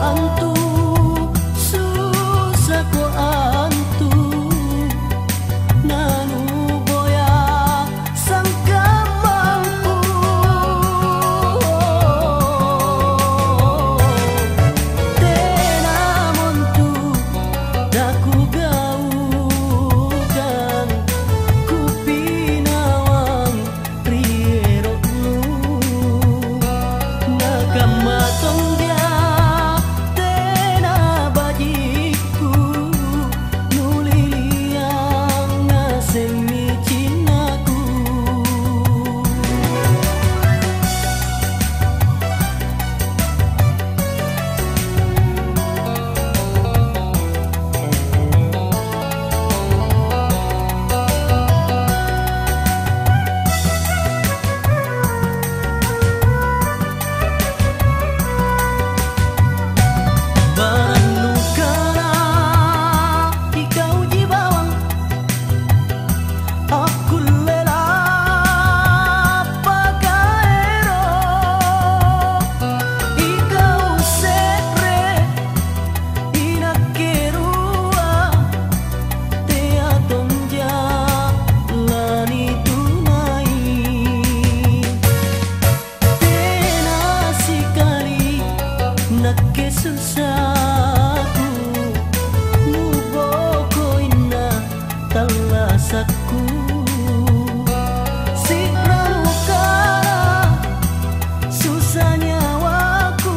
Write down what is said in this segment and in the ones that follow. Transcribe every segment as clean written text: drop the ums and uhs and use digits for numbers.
antu susah ko antu nanu boya sangka mampu tenamun tu daku gaukan ku pinawang rieroknu nakamatong dia tena bajiku nuliliang ngasemi cinaku Baranukana ikau jibawang aku lela pakaero ikau sekre inakerua tea tonja lani tunai tena sikali nakke susahku nubokoina talasaku si pramukara susah nyawaku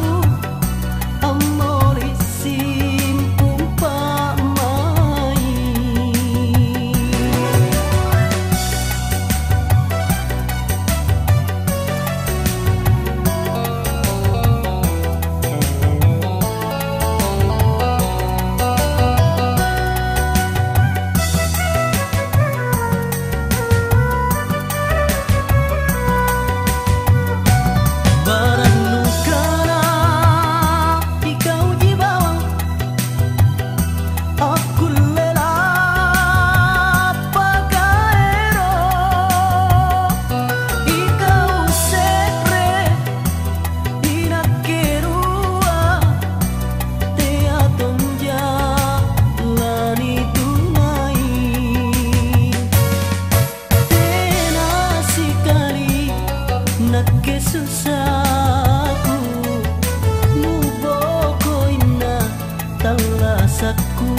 amori simpumpai Baranukana ikau jibawang aku lela pakaero ikau sekre inakerua tea tonja lani tunai tena sikali nakke susahku nubokoina talasaku